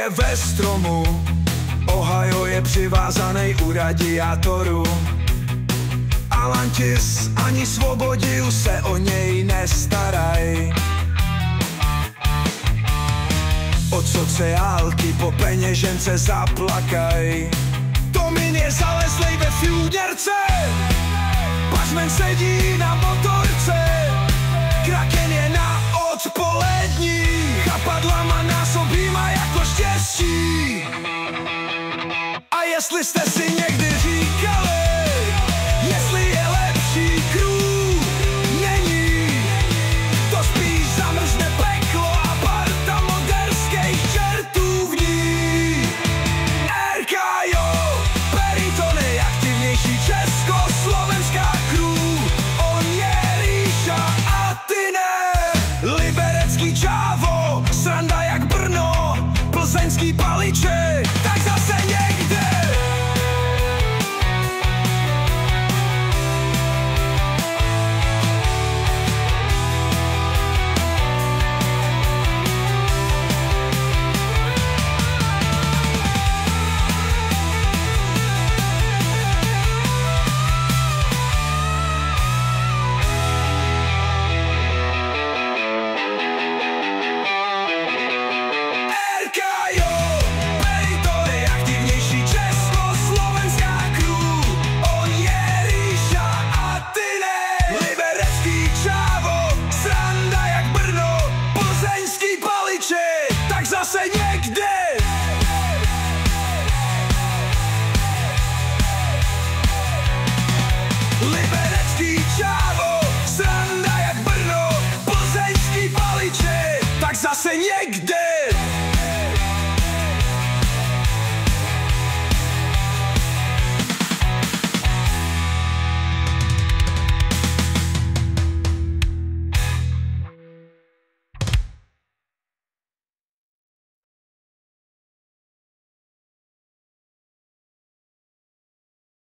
je ve stromu, Ohio je přivázaný u radiátoru. Alantis ani Svobodil se o něj nestaraj. Od sociálky po peněžence zaplakaj. Tomin je zalezlej ve fjúderce, Pažmen sedí na motorce, Kraken je na odpolední, chapadlama násobí má jako štěstí. A jestli jste si někdy říkali,